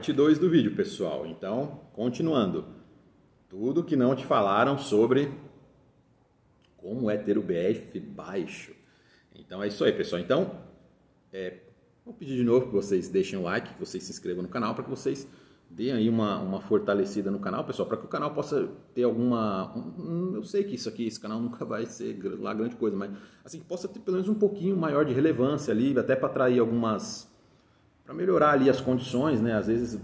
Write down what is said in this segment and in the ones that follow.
Parte 2 do vídeo, pessoal. Então, continuando. Tudo que não te falaram sobre como é ter o BF baixo. Então é isso aí, pessoal. Então, vou pedir de novo que vocês deixem o like, que vocês se inscrevam no canal, para que vocês deem aí uma fortalecida no canal, pessoal, para que o canal possa ter alguma... eu sei que esse canal nunca vai ser lá grande coisa, mas assim, que possa ter pelo menos um pouquinho maior de relevância ali, até para atrair algumas... para melhorar ali as condições, né? Às vezes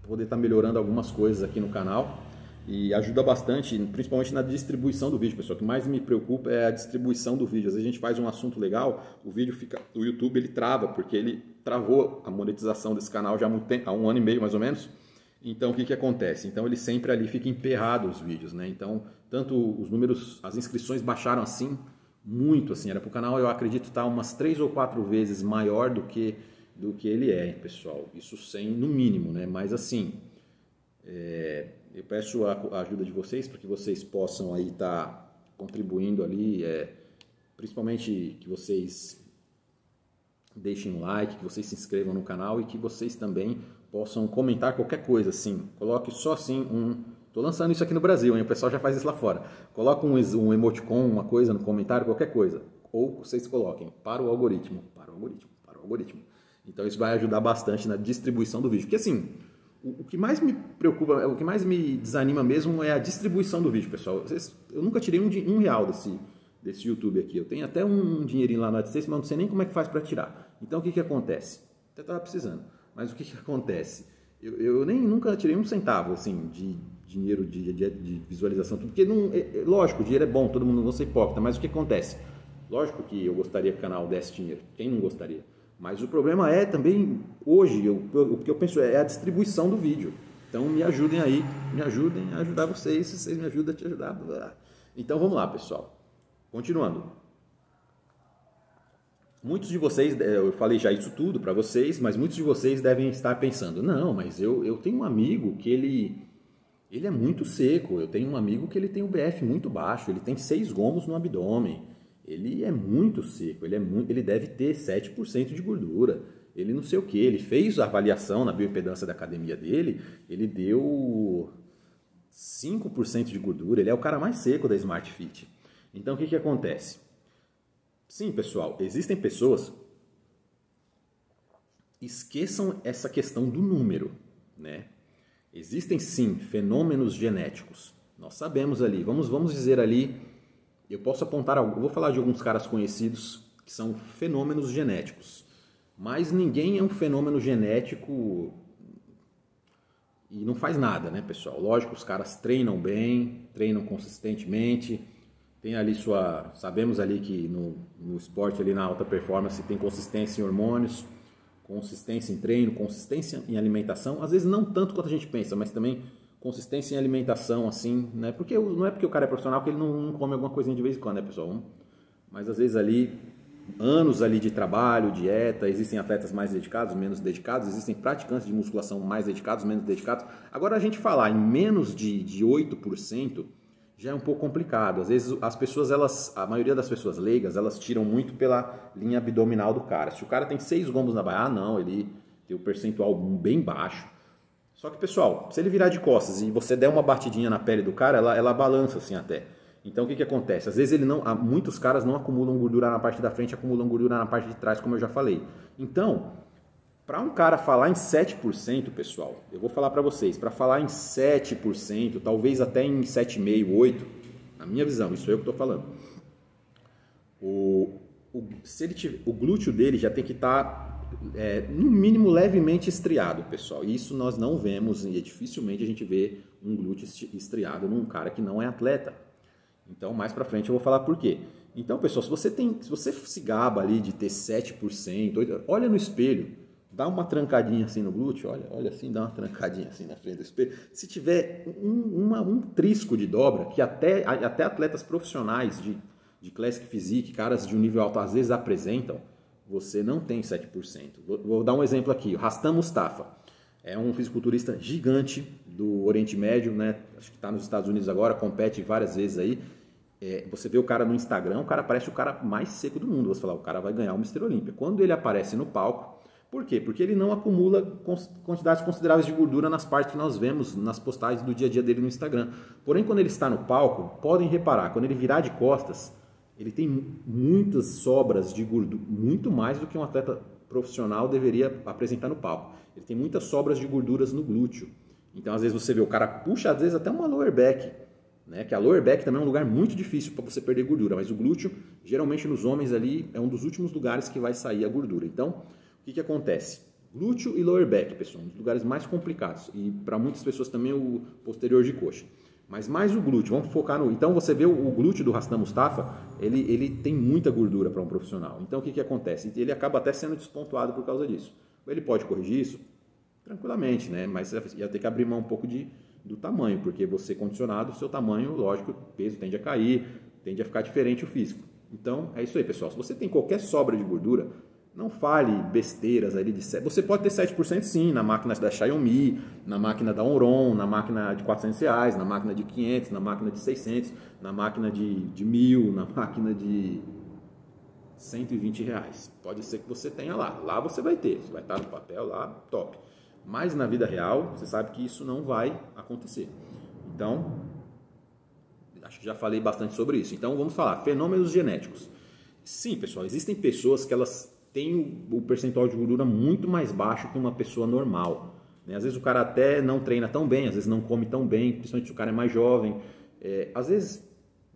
poder estar melhorando algumas coisas aqui no canal e ajuda bastante, principalmente na distribuição do vídeo, pessoal. O que mais me preocupa é a distribuição do vídeo. Às vezes a gente faz um assunto legal, o YouTube ele trava, porque ele travou a monetização desse canal já há muito tempo, há 1 ano e meio mais ou menos. Então o que acontece? Então ele sempre ali fica emperrado os vídeos, né? Então tanto os números, as inscrições baixaram assim, muito assim, era para o canal, eu acredito, estar umas 3 ou 4 vezes maior do que ele é, pessoal. Isso sem, no mínimo, né? Mas assim, eu peço a ajuda de vocês para que vocês possam aí estar contribuindo ali, principalmente que vocês deixem um like, que vocês se inscrevam no canal e que vocês também possam comentar qualquer coisa, assim. Coloque só assim tô lançando isso aqui no Brasil, hein? O pessoal já faz isso lá fora. Coloca um emoticon, uma coisa no comentário, qualquer coisa. Ou vocês coloquem para o algoritmo. Então isso vai ajudar bastante na distribuição do vídeo. Porque assim, o que mais me preocupa, o que mais me desanima mesmo é a distribuição do vídeo, pessoal. Eu nunca tirei um real desse YouTube aqui. Eu tenho até um dinheirinho lá no AdSense, mas não sei nem como é que faz para tirar. Então o que acontece? Até estava precisando. Mas o que acontece? Eu nunca tirei um centavo assim, de dinheiro de visualização, porque não, lógico, o dinheiro é bom, todo mundo não vai ser hipócrita, mas o que acontece? Lógico que eu gostaria que o canal desse dinheiro, quem não gostaria? Mas o problema é também, hoje, o que eu penso é a distribuição do vídeo. Então me ajudem aí, me ajudem a ajudar vocês, se vocês me ajudam a te ajudar. Então vamos lá, pessoal. Continuando. Muitos de vocês, eu falei já isso tudo para vocês, mas muitos de vocês devem estar pensando, não, mas eu tenho um amigo que ele é muito seco, eu tenho um amigo que ele tem o BF muito baixo, ele tem 6 gomos no abdômen, ele é muito seco, ele deve ter 7% de gordura, ele não sei o que, ele fez a avaliação na bioimpedância da academia dele, ele deu 5% de gordura, ele é o cara mais seco da Smart Fit. Então o que acontece? Sim, pessoal, existem pessoas, esqueçam essa questão do número, né? Existem sim fenômenos genéticos, nós sabemos ali, vamos dizer ali, eu posso apontar, eu vou falar de alguns caras conhecidos que são fenômenos genéticos, mas ninguém é um fenômeno genético e não faz nada, né, pessoal? Lógico, os caras treinam bem, treinam consistentemente, tem ali sabemos ali que no esporte, ali na alta performance, tem consistência em hormônios, consistência em treino, consistência em alimentação, às vezes não tanto quanto a gente pensa, mas também consistência em alimentação, assim, né? Porque não é porque o cara é profissional que ele não come alguma coisinha de vez em quando, né, pessoal? Mas às vezes ali, anos ali de trabalho, dieta, existem atletas mais dedicados, menos dedicados, existem praticantes de musculação mais dedicados, menos dedicados. Agora a gente falar em menos de 8%, já é um pouco complicado. Às vezes as pessoas, a maioria das pessoas leigas, elas tiram muito pela linha abdominal do cara. Se o cara tem 6 gomos na barra, não, ele tem o percentual bem baixo. Só que, pessoal, se ele virar de costas e você der uma batidinha na pele do cara, ela balança assim até. Então o que acontece? Às vezes muitos caras não acumulam gordura na parte da frente, acumulam gordura na parte de trás, como eu já falei. Então, para um cara falar em 7%, pessoal, eu vou falar para vocês, para falar em 7%, talvez até em 7,5%, 8%, na minha visão, isso é eu que estou falando. O glúteo dele já tem que estar, no mínimo, levemente estriado, pessoal. Isso nós não vemos, e dificilmente a gente vê um glúteo estriado num cara que não é atleta. Então, mais para frente eu vou falar por quê. Então, pessoal, se você se gaba ali de ter 7%, 8%, olha no espelho. Dá uma trancadinha assim no glúteo, olha assim, dá uma trancadinha assim na frente do espelho. Se tiver um trisco de dobra, que até atletas profissionais de Classic Physique, caras de um nível alto, às vezes apresentam, você não tem 7%. Vou dar um exemplo aqui, o Rastam Mustafa. É um fisiculturista gigante do Oriente Médio, né? Acho que está nos Estados Unidos agora, compete várias vezes aí. Você vê o cara no Instagram, o cara parece o cara mais seco do mundo. Você fala, o cara vai ganhar o Mr. Olímpia. Quando ele aparece no palco, Por quê? Porque ele não acumula quantidades consideráveis de gordura nas partes que nós vemos nas postagens do dia a dia dele no Instagram. Porém, quando ele está no palco, podem reparar, quando ele virar de costas, ele tem muitas sobras de gordura, muito mais do que um atleta profissional deveria apresentar no palco. Ele tem muitas sobras de gorduras no glúteo. Então, às vezes você vê o cara puxa, às vezes até uma lower back, né? Que a lower back também é um lugar muito difícil para você perder gordura, mas o glúteo, geralmente nos homens ali, é um dos últimos lugares que vai sair a gordura. Então, o que acontece? Glúteo e lower back, pessoal, um dos lugares mais complicados. E para muitas pessoas também o posterior de coxa. Mas mais o glúteo, vamos focar no... Então você vê o glúteo do Hassan Mustafa, ele tem muita gordura para um profissional. Então o que acontece? Ele acaba até sendo despontuado por causa disso. Ele pode corrigir isso? Tranquilamente, né? Mas ia ter que abrir mão um pouco do tamanho, porque você condicionado, o seu tamanho, lógico, o peso tende a cair, tende a ficar diferente o físico. Então é isso aí, pessoal. Se você tem qualquer sobra de gordura, não fale besteiras ali de 7%. Você pode ter 7% sim, na máquina da Xiaomi, na máquina da Onron, na máquina de R$400, na máquina de 500, na máquina de 600, na máquina de 1.000, na máquina de R$120. Pode ser que você tenha lá. Lá você vai ter. Você vai estar no papel lá, top. Mas na vida real, você sabe que isso não vai acontecer. Então, acho que já falei bastante sobre isso. Então, vamos falar. Fenômenos genéticos. Sim, pessoal, existem pessoas que elas tem o percentual de gordura muito mais baixo que uma pessoa normal. Né? Às vezes o cara até não treina tão bem, às vezes não come tão bem, principalmente se o cara é mais jovem. Às vezes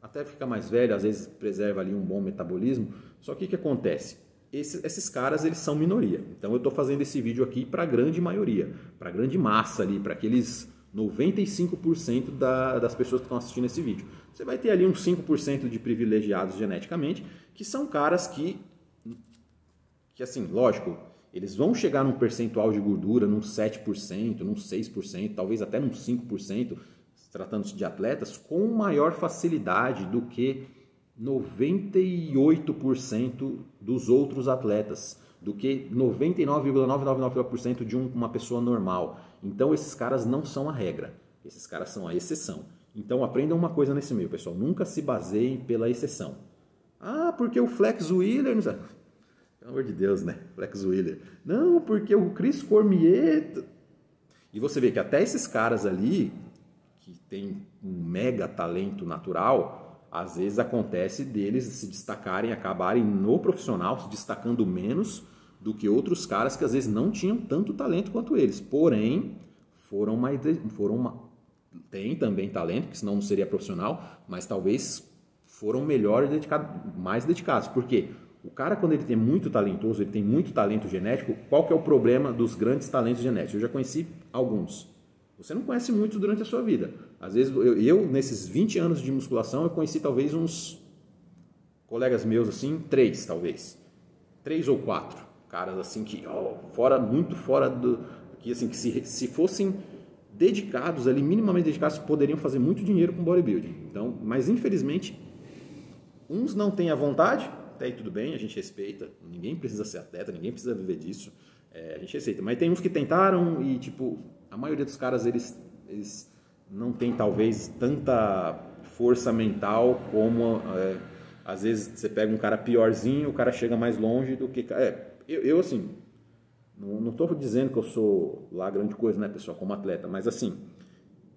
até fica mais velho, às vezes preserva ali um bom metabolismo. Só que o que acontece? Esses caras, eles são minoria. Então eu estou fazendo esse vídeo aqui para a grande maioria, para a grande massa ali, para aqueles 95% das pessoas que estão assistindo esse vídeo. Você vai ter ali uns 5% de privilegiados geneticamente, que são caras que assim, lógico, eles vão chegar num percentual de gordura, num 7%, num 6%, talvez até num 5%, tratando-se de atletas, com maior facilidade do que 98% dos outros atletas, do que 99,999% de uma pessoa normal. Então, esses caras não são a regra, esses caras são a exceção. Então, aprendam uma coisa nesse meio, pessoal, nunca se baseiem pela exceção. Ah, porque o Flex Wheeler... Pelo amor de Deus, né? Flex Wheeler. Não, porque o Chris Cormier... E você vê que até esses caras ali, que tem um mega talento natural, às vezes acontece deles se destacarem, acabarem no profissional, se destacando menos do que outros caras que às vezes não tinham tanto talento quanto eles. Porém, tem também talento, que senão não seria profissional, mas talvez foram mais dedicados. Por quê? O cara, quando ele tem muito talentoso, ele tem muito talento genético, qual que é o problema dos grandes talentos genéticos? Eu já conheci alguns. Você não conhece muitos durante a sua vida. Às vezes, eu nesses 20 anos de musculação, eu conheci talvez uns colegas meus, assim, 3 talvez. 3 ou 4 caras, assim, que muito fora do... Que, assim, que se fossem dedicados ali, minimamente dedicados, poderiam fazer muito dinheiro com bodybuilding. Então, mas, infelizmente, uns não têm a vontade... Até aí tudo bem, a gente respeita, ninguém precisa ser atleta, ninguém precisa viver disso, a gente respeita. Mas tem uns que tentaram e, tipo, a maioria dos caras, eles não tem, talvez, tanta força mental como, às vezes, você pega um cara piorzinho, o cara chega mais longe do que... Eu assim, não estou dizendo que eu sou lá grande coisa, né, pessoal, como atleta, mas, assim,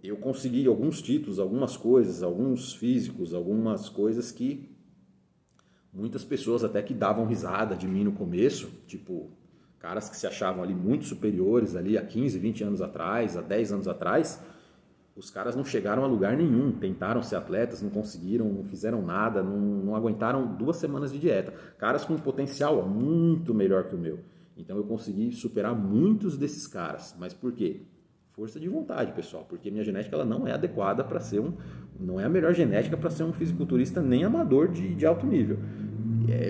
eu consegui alguns títulos, algumas coisas, alguns físicos, algumas coisas que... Muitas pessoas até que davam risada de mim no começo, tipo, caras que se achavam ali muito superiores ali há 15, 20 anos atrás, há 10 anos atrás, os caras não chegaram a lugar nenhum, tentaram ser atletas, não conseguiram, não fizeram nada, não aguentaram 2 semanas de dieta. Caras com um potencial muito melhor que o meu. Então eu consegui superar muitos desses caras. Mas por quê? Força de vontade, pessoal, porque minha genética ela não é adequada para ser não é a melhor genética para ser um fisiculturista nem amador de alto nível.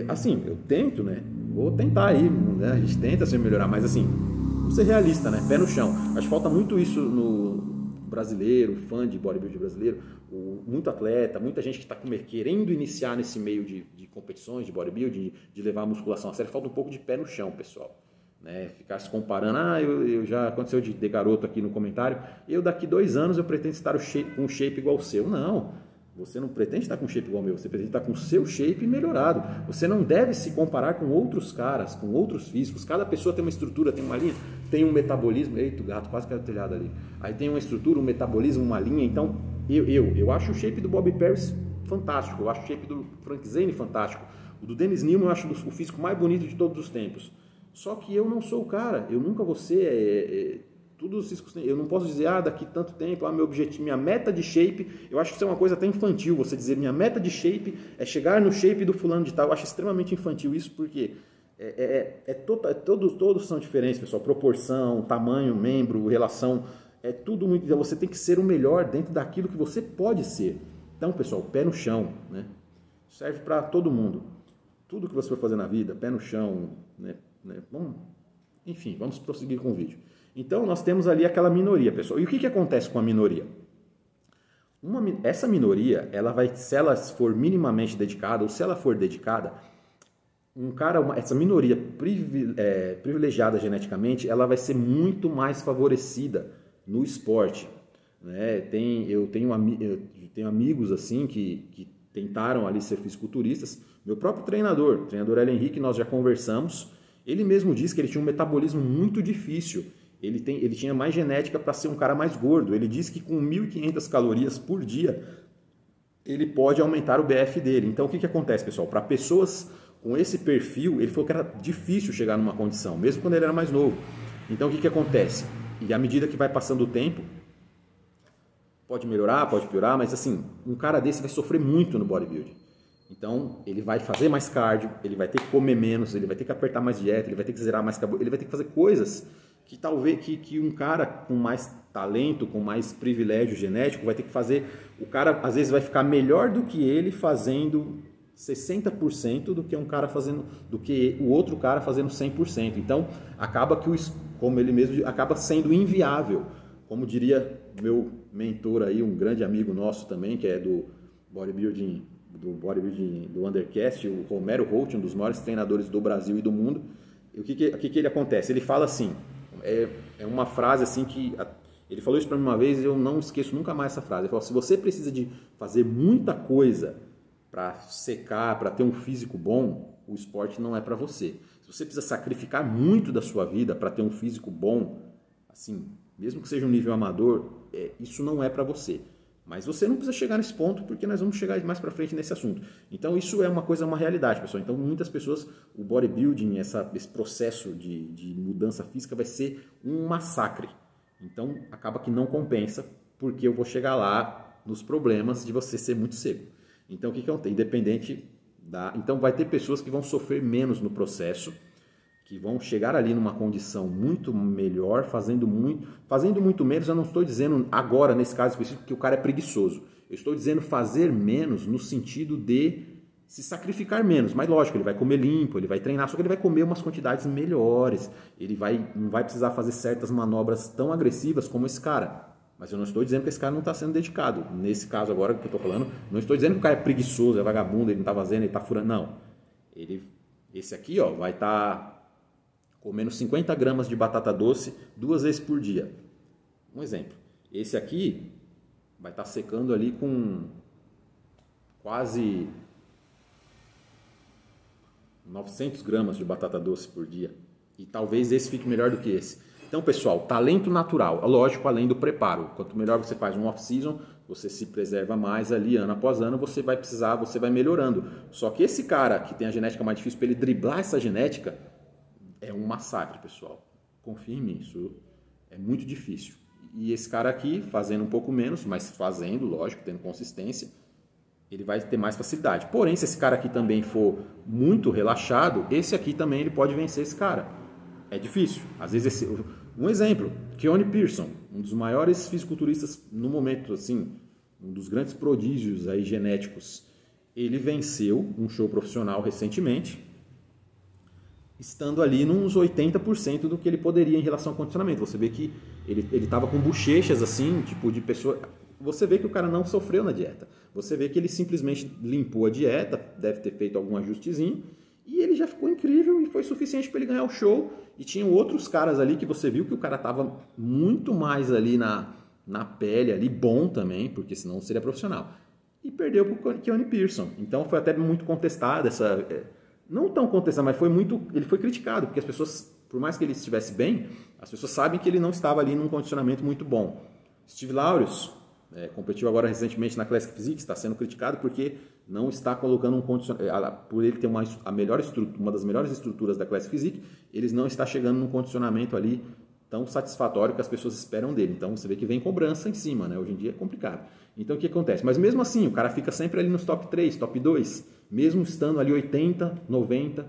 Assim, eu tento, né? Vou tentar aí, né? A gente tenta se melhorar, mas assim, vamos ser realista, né? Pé no chão. Acho que falta muito isso no brasileiro, fã de bodybuilding brasileiro, muito atleta, muita gente que está querendo iniciar nesse meio de competições, de bodybuilding, de levar a musculação a sério. Falta um pouco de pé no chão, pessoal. Né, ficar se comparando, eu já aconteceu de garoto aqui no comentário, eu daqui 2 anos eu pretendo estar com um shape igual ao seu. Não, Você não pretende estar com shape igual ao meu, você pretende estar com o seu shape melhorado. Você não deve se comparar com outros caras, com outros físicos. Cada pessoa tem uma estrutura, tem uma linha, tem um metabolismo. Eita, o gato quase caiu do telhado ali. Aí tem uma estrutura, um metabolismo, uma linha. Então, eu acho o shape do Bobby Parris fantástico. Eu acho o shape do Frank Zane fantástico. O do Dennis Newman eu acho o físico mais bonito de todos os tempos. Só que eu não sou o cara. Eu nunca vou ser... Todos os físicos, eu não posso dizer, daqui tanto tempo, meu objetivo, minha meta de shape, eu acho que isso é uma coisa até infantil, você dizer, minha meta de shape é chegar no shape do fulano de tal, eu acho extremamente infantil isso, porque todos são diferentes, pessoal, proporção, tamanho, membro, relação, é tudo muito, você tem que ser o melhor dentro daquilo que você pode ser. Então, pessoal, pé no chão, né? Serve para todo mundo, tudo que você for fazer na vida, pé no chão, né? Enfim, vamos prosseguir com o vídeo. Então, nós temos ali aquela minoria, pessoal. E o que acontece com a minoria? Essa minoria, se ela for minimamente dedicada, ou se ela for dedicada, essa minoria privilegiada geneticamente, ela vai ser muito mais favorecida no esporte. Né? Eu tenho amigos assim que tentaram ali ser fisiculturistas. Meu próprio treinador, o treinador Hélio Henrique, nós já conversamos. Ele mesmo disse que ele tinha um metabolismo muito difícil. Ele tinha mais genética para ser um cara mais gordo. Ele disse que com 1.500 calorias por dia, ele pode aumentar o BF dele. Então, o que acontece, pessoal? Para pessoas com esse perfil, ele falou que era difícil chegar numa condição, mesmo quando ele era mais novo. Então, o que acontece? E à medida que vai passando o tempo, pode melhorar, pode piorar, mas assim, um cara desse vai sofrer muito no bodybuilding. Então, ele vai fazer mais cardio, ele vai ter que comer menos, ele vai ter que apertar mais dieta, ele vai ter que zerar mais carboidrato, ele vai ter que fazer coisas que talvez que um cara com mais talento, com mais privilégio genético vai ter que fazer. O cara às vezes vai ficar melhor do que ele fazendo 60% do que um cara fazendo, do que o outro cara fazendo 100%. Então, acaba que como ele mesmo acaba sendo inviável. Como diria meu mentor aí, um grande amigo nosso também, que é do bodybuilding do Undercast, o Romero Holt, um dos maiores treinadores do Brasil e do mundo. E o que ele acontece? Ele fala assim, é uma frase assim que ele falou isso para mim uma vez e eu não esqueço nunca mais essa frase. Ele falou: se você precisa de fazer muita coisa para secar, para ter um físico bom, o esporte não é para você. Se você precisa sacrificar muito da sua vida para ter um físico bom, assim, mesmo que seja um nível amador, isso não é para você. Mas você não precisa chegar nesse ponto, porque nós vamos chegar mais para frente nesse assunto. Então, isso é uma realidade, pessoal. Então, muitas pessoas, o bodybuilding, esse processo de mudança física vai ser um massacre. Então, acaba que não compensa, porque eu vou chegar lá nos problemas de você ser muito seco. Então, o que eu tenho? Independente da... Então, vai ter pessoas que vão sofrer menos no processo, que vão chegar ali numa condição muito melhor, fazendo muito menos. Eu não estou dizendo agora, nesse caso específico, que o cara é preguiçoso. Eu estou dizendo fazer menos no sentido de se sacrificar menos. Mas lógico, ele vai comer limpo, ele vai treinar, só que ele vai comer umas quantidades melhores. Ele não vai precisar fazer certas manobras tão agressivas como esse cara. Mas eu não estou dizendo que esse cara não está sendo dedicado. Nesse caso agora que eu estou falando, não estou dizendo que o cara é preguiçoso, é vagabundo, ele não está fazendo, ele está furando. Não. Esse aqui vai estar... comendo 50 gramas de batata doce 2 vezes por dia. Um exemplo. Esse aqui vai estar secando ali com quase 900 gramas de batata doce por dia. E talvez esse fique melhor do que esse. Então, pessoal, talento natural. Lógico, além do preparo. Quanto melhor você faz um off-season, você se preserva mais ali, ano após ano, você vai melhorando. Só que esse cara que tem a genética mais difícil, para ele driblar essa genética... é um massacre, pessoal. Confia em mim, isso é muito difícil. E esse cara aqui, fazendo um pouco menos, mas fazendo, lógico, tendo consistência, ele vai ter mais facilidade. Porém, se esse cara aqui também for muito relaxado, esse aqui também ele pode vencer esse cara. É difícil. Às vezes, um exemplo, Keone Pearson, um dos maiores fisiculturistas no momento, assim, um dos grandes prodígios aí genéticos. Ele venceu um show profissional recentemente, estando ali nos 80% do que ele poderia em relação ao condicionamento. Você vê que ele estava com bochechas assim, tipo de pessoa... Você vê que o cara não sofreu na dieta. Você vê que ele simplesmente limpou a dieta, deve ter feito algum ajustezinho, e ele já ficou incrível e foi suficiente para ele ganhar o show. E tinham outros caras ali que você viu que o cara estava muito mais ali na pele, ali bom também, porque senão seria profissional. e perdeu para o Keone Pearson. Então foi até muito contestada essa... Não tão contestada, mas ele foi criticado, porque as pessoas, por mais que ele estivesse bem, as pessoas sabem que ele não estava ali num condicionamento muito bom. Steve Laureus competiu agora recentemente na Classic Physique, está sendo criticado porque não está colocando um condicionamento, por ele ter uma das melhores estruturas da Classic Physique, ele não está chegando num condicionamento ali tão satisfatório que as pessoas esperam dele. Então você vê que vem cobrança em cima, né? Hoje em dia é complicado. Então o que acontece? Mas mesmo assim, o cara fica sempre ali nos top 3, top 2, mesmo estando ali 80, 90,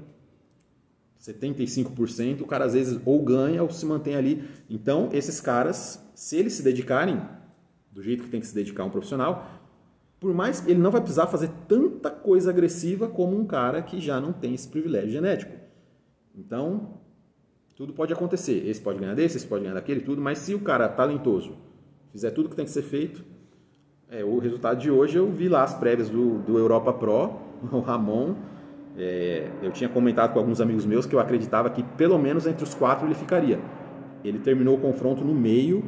75%, o cara às vezes ou ganha ou se mantém ali. Então esses caras, se eles se dedicarem do jeito que tem que se dedicar um profissional, por mais ele não vai precisar fazer tanta coisa agressiva como um cara que já não tem esse privilégio genético. Então, tudo pode acontecer. Esse pode ganhar desse, esse pode ganhar daquele, tudo. Mas se o cara talentoso fizer tudo que tem que ser feito, o resultado de hoje eu vi lá as prévias do Europa Pro, o Ramon. Eu tinha comentado com alguns amigos meus que eu acreditava que pelo menos entre os 4 ele ficaria. Ele terminou o confronto no meio.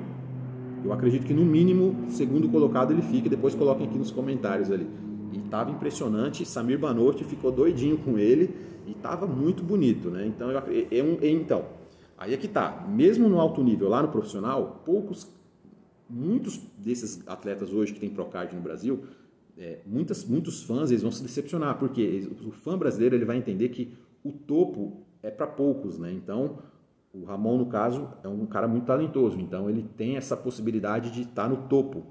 Eu acredito que no mínimo, segundo colocado ele fica, depois coloquem aqui nos comentários ali. E estava impressionante, Samir Banotti ficou doidinho com ele e estava muito bonito, né? Então, aí é que tá, mesmo no alto nível, lá no profissional, muitos desses atletas hoje que tem Procard no Brasil, muitos fãs eles vão se decepcionar, porque o fã brasileiro ele vai entender que o topo é para poucos, né? Então, o Ramon, no caso, é um cara muito talentoso, então ele tem essa possibilidade de estar no topo.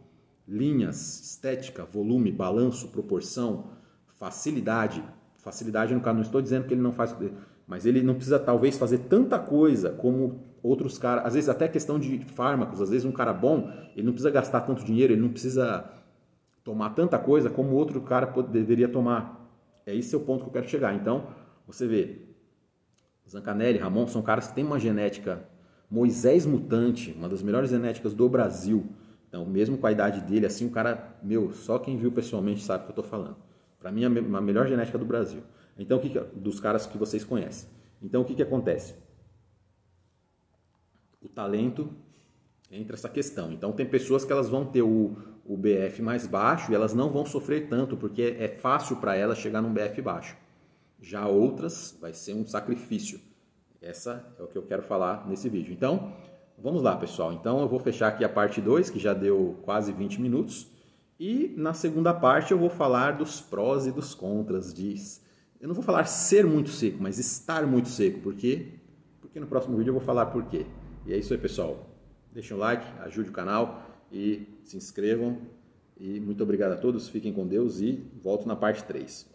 Linhas, estética, volume, balanço, proporção, facilidade. Facilidade, no caso, não estou dizendo que ele não faz, mas ele não precisa talvez fazer tanta coisa como outros caras, às vezes até questão de fármacos, às vezes um cara bom, ele não precisa gastar tanto dinheiro, ele não precisa tomar tanta coisa como outro cara deveria tomar. Esse é o ponto que eu quero chegar. Então, você vê, Zancanelli, Ramon são caras que têm uma genética, Moisés Mutante, uma das melhores genéticas do Brasil. Então, mesmo com a idade dele, assim, o cara, só quem viu pessoalmente sabe o que eu estou falando. Para mim, é a melhor genética do Brasil. Então, dos caras que vocês conhecem. Então, o que acontece? O talento entra essa questão. Então, tem pessoas que elas vão ter o BF mais baixo e elas não vão sofrer tanto, porque é fácil para elas chegar num BF baixo. Já outras, vai ser um sacrifício. Essa é o que eu quero falar nesse vídeo. Então, vamos lá, pessoal. Então, eu vou fechar aqui a parte 2, que já deu quase 20 minutos. E na segunda parte eu vou falar dos prós e dos contras eu não vou falar ser muito seco, mas estar muito seco. Por quê? Porque no próximo vídeo eu vou falar por quê. E é isso aí, pessoal. Deixem um like, ajude o canal e se inscrevam. E muito obrigado a todos, fiquem com Deus e volto na parte 3.